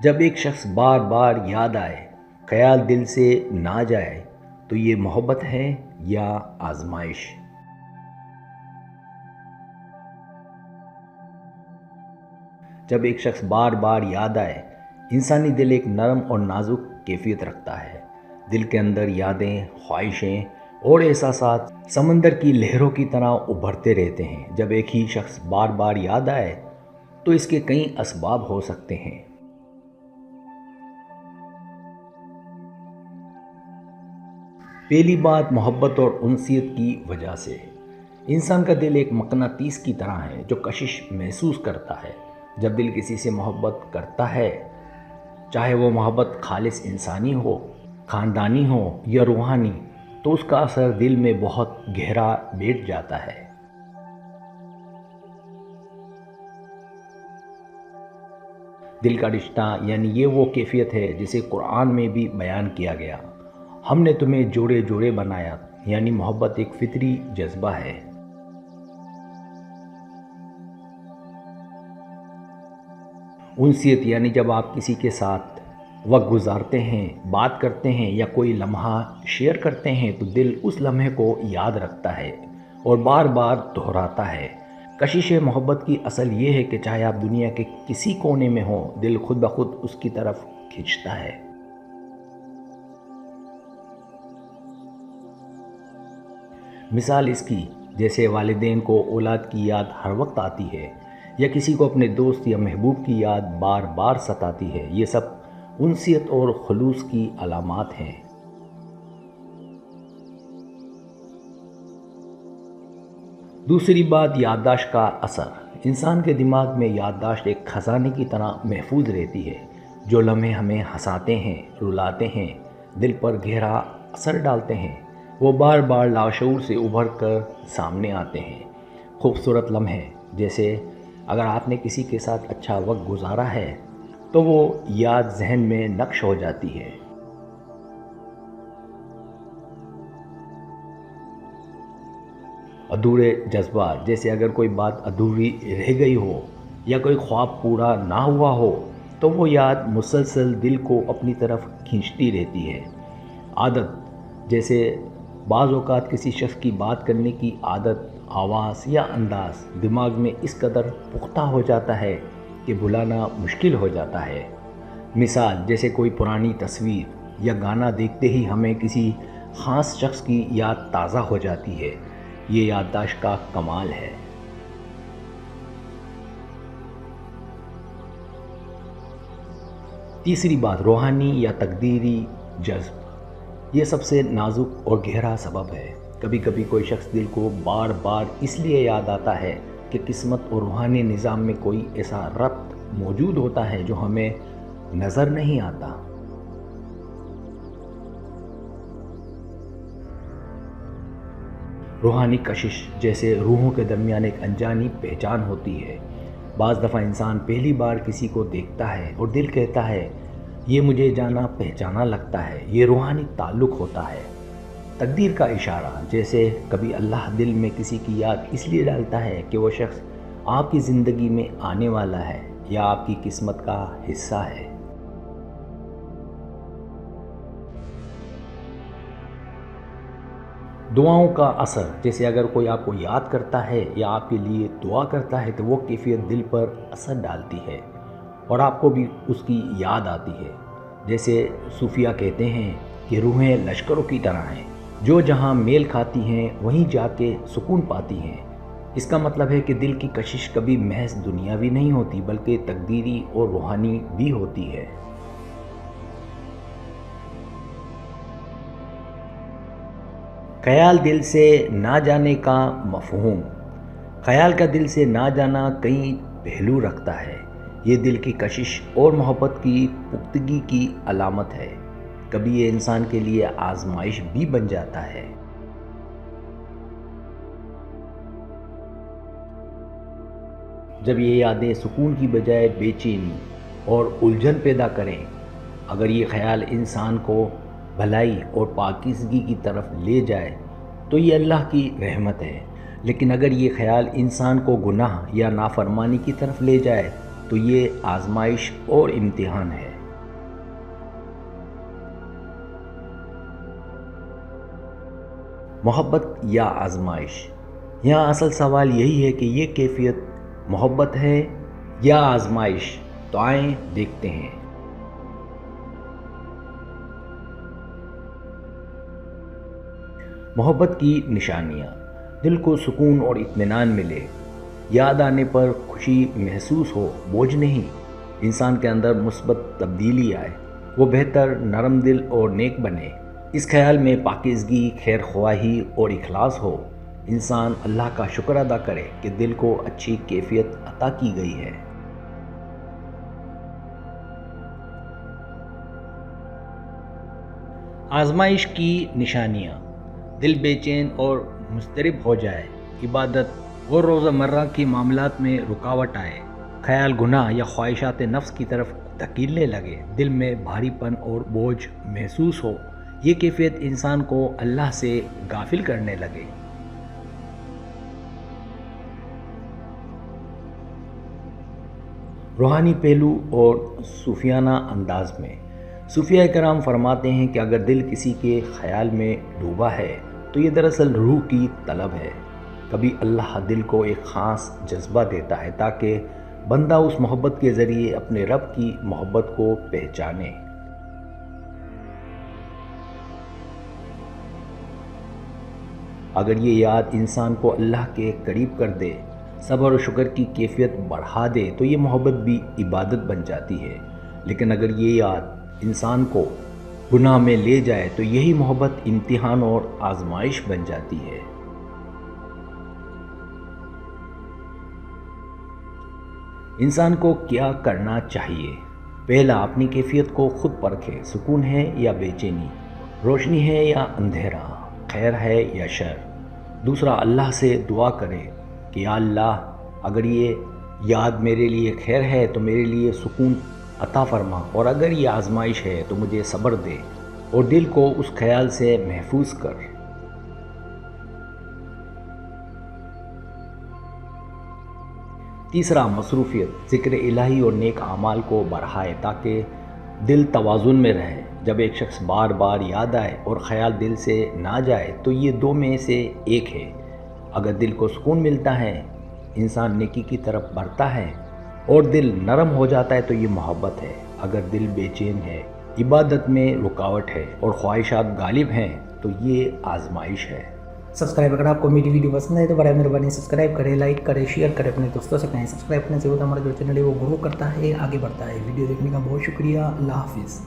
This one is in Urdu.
جب ایک شخص بار بار یاد آئے، خیال دل سے نہ جائے، تو یہ محبت ہے یا آزمائش؟ جب ایک شخص بار بار یاد آئے، انسانی دل ایک نرم اور نازک کیفیت رکھتا ہے۔ دل کے اندر یادیں، خواہشیں اور احساسات سمندر کی لہروں کی طرح ابھرتے رہتے ہیں۔ جب ایک ہی شخص بار بار یاد آئے تو اس کے کئی اسباب ہو سکتے ہیں۔ پہلی بات، محبت اور انسیت کی وجہ سے۔ انسان کا دل ایک مقناطیس کی طرح ہے جو کشش محسوس کرتا ہے۔ جب دل کسی سے محبت کرتا ہے، چاہے وہ محبت خالص انسانی ہو، خاندانی ہو یا روحانی، تو اس کا اثر دل میں بہت گہرا بیٹھ جاتا ہے۔ دل کا رشتہ یعنی یہ وہ کیفیت ہے جسے قرآن میں بھی بیان کیا گیا۔ ہم نے تمہیں جوڑے جوڑے بنایا، یعنی محبت ایک فطری جذبہ ہے۔ انسیت یعنی جب آپ کسی کے ساتھ وقت گزارتے ہیں، بات کرتے ہیں یا کوئی لمحہ شیئر کرتے ہیں تو دل اس لمحے کو یاد رکھتا ہے اور بار بار دہراتا ہے۔ کشش محبت کی اصل یہ ہے کہ چاہے آپ دنیا کے کسی کونے میں ہوں، دل خود بخود اس کی طرف کھنچتا ہے۔ مثال اس کی، جیسے والدین کو اولاد کی یاد ہر وقت آتی ہے، یا کسی کو اپنے دوست یا محبوب کی یاد بار بار ستاتی ہے۔ یہ سب انسیت اور خلوص کی علامات ہیں۔ دوسری بات، یادداشت کا اثر۔ انسان کے دماغ میں یادداشت ایک خزانے کی طرح محفوظ رہتی ہے۔ جو لمحے ہمیں ہنساتے ہیں، رلاتے ہیں، دل پر گہرا اثر ڈالتے ہیں، وہ بار بار لاشعور سے ابھر کر سامنے آتے ہیں۔ خوبصورت لمحے، جیسے اگر آپ نے کسی کے ساتھ اچھا وقت گزارا ہے تو وہ یاد ذہن میں نقش ہو جاتی ہے۔ ادھورے جذبات، جیسے اگر کوئی بات ادھوری رہ گئی ہو یا کوئی خواب پورا نہ ہوا ہو تو وہ یاد مسلسل دل کو اپنی طرف کھینچتی رہتی ہے۔ عادت، جیسے بعض اوقات کسی شخص کی بات کرنے کی عادت، آواز یا انداز دماغ میں اس قدر پختہ ہو جاتا ہے کہ بھلانا مشکل ہو جاتا ہے۔ مثال، جیسے کوئی پرانی تصویر یا گانا دیکھتے ہی ہمیں کسی خاص شخص کی یاد تازہ ہو جاتی ہے۔ یہ یادداشت کا کمال ہے۔ تیسری بات، روحانی یا تقدیری جذب۔ یہ سب سے نازک اور گہرا سبب ہے۔ کبھی کبھی کوئی شخص دل کو بار بار اس لیے یاد آتا ہے کہ قسمت اور روحانی نظام میں کوئی ایسا ربط موجود ہوتا ہے جو ہمیں نظر نہیں آتا۔ روحانی کشش، جیسے روحوں کے درمیان ایک انجانی پہچان ہوتی ہے۔ بعض دفعہ انسان پہلی بار کسی کو دیکھتا ہے اور دل کہتا ہے، یہ مجھے جانا پہچانا لگتا ہے۔ یہ روحانی تعلق ہوتا ہے۔ تقدیر کا اشارہ، جیسے کبھی اللہ دل میں کسی کی یاد اس لیے ڈالتا ہے کہ وہ شخص آپ کی زندگی میں آنے والا ہے یا آپ کی قسمت کا حصہ ہے۔ دعاؤں کا اثر، جیسے اگر کوئی آپ کو یاد کرتا ہے یا آپ کے لیے دعا کرتا ہے تو وہ کیفیت دل پر اثر ڈالتی ہے اور آپ کو بھی اس کی یاد آتی ہے۔ جیسے صوفیہ کہتے ہیں کہ روحیں لشکروں کی طرح ہیں، جو جہاں میل کھاتی ہیں وہیں جا کے سکون پاتی ہیں۔ اس کا مطلب ہے کہ دل کی کشش کبھی محض دنیاوی نہیں ہوتی بلکہ تقدیری اور روحانی بھی ہوتی ہے۔ خیال دل سے نہ جانے کا مفہوم۔ خیال کا دل سے نہ جانا کئی پہلو رکھتا ہے۔ یہ دل کی کشش اور محبت کی پختگی کی علامت ہے۔ کبھی یہ انسان کے لیے آزمائش بھی بن جاتا ہے۔ جب یہ یادیں سکون کی بجائے بے چینی اور الجھن پیدا کریں، اگر یہ خیال انسان کو بھلائی اور پاکیزگی کی طرف لے جائے تو یہ اللہ کی رحمت ہے، لیکن اگر یہ خیال انسان کو گناہ یا نافرمانی کی طرف لے جائے تو یہ آزمائش اور امتحان ہے۔ محبت یا آزمائش؟ یہاں اصل سوال یہی ہے کہ یہ کیفیت محبت ہے یا آزمائش؟ تو آئیں دیکھتے ہیں۔ محبت کی نشانیاں: دل کو سکون اور اطمینان ملے، یاد آنے پر خوشی محسوس ہو، بوجھ نہیں، انسان کے اندر مثبت تبدیلی آئے، وہ بہتر، نرم دل اور نیک بنے، اس خیال میں پاکیزگی، خیر خواہی اور اخلاص ہو، انسان اللہ کا شکر ادا کرے کہ دل کو اچھی کیفیت عطا کی گئی ہے۔ آزمائش کی نشانیاں: دل بے چین اور مضطرب ہو جائے، عبادت اور روزہ مرہ کی معاملات میں رکاوٹ آئے، خیال گناہ یا خواہشات نفس کی طرف دھکیلنے لگے، دل میں بھاری پن اور بوجھ محسوس ہو، یہ کیفیت انسان کو اللہ سے غافل کرنے لگے۔ روحانی پہلو اور صوفیانہ انداز میں: صوفیہ کرام فرماتے ہیں کہ اگر دل کسی کے خیال میں ڈوبا ہے تو یہ دراصل روح کی طلب ہے۔ کبھی اللہ دل کو ایک خاص جذبہ دیتا ہے تاکہ بندہ اس محبت کے ذریعے اپنے رب کی محبت کو پہچانے۔ اگر یہ یاد انسان کو اللہ کے قریب کر دے، صبر و شکر کی کیفیت بڑھا دے تو یہ محبت بھی عبادت بن جاتی ہے، لیکن اگر یہ یاد انسان کو گناہ میں لے جائے تو یہی محبت امتحان اور آزمائش بن جاتی ہے۔ انسان کو کیا کرنا چاہیے؟ پہلا، اپنی کیفیت کو خود پرکھے، سکون ہے یا بے چینی، روشنی ہے یا اندھیرا، خیر ہے یا شر۔ دوسرا، اللہ سے دعا کرے کہ یا اللہ، اگر یہ یاد میرے لیے خیر ہے تو میرے لیے سکون عطا فرما، اور اگر یہ آزمائش ہے تو مجھے صبر دے اور دل کو اس خیال سے محفوظ کر۔ تیسرا، مصروفیت، ذکر الہی اور نیک اعمال کو بڑھائے تاکہ دل توازن میں رہے۔ جب ایک شخص بار بار یاد آئے اور خیال دل سے نہ جائے تو یہ دو میں سے ایک ہے۔ اگر دل کو سکون ملتا ہے، انسان نیکی کی طرف بڑھتا ہے اور دل نرم ہو جاتا ہے تو یہ محبت ہے۔ اگر دل بے چین ہے، عبادت میں رکاوٹ ہے اور خواہشات غالب ہیں تو یہ آزمائش ہے۔ سبسکرائب، اگر آپ کو میری ویڈیو پسند ہے تو برائے مہربانی سبسکرائب کریں، لائک کریں، شیئر کریں، اپنے دوستوں سے کہیں۔ سبسکرائب کرنے سے ہوتا ہمارا جو چینل ہے وہ گرو کرتا ہے، آگے بڑھتا ہے۔ ویڈیو دیکھنے کا بہت شکریہ، اللہ حافظ۔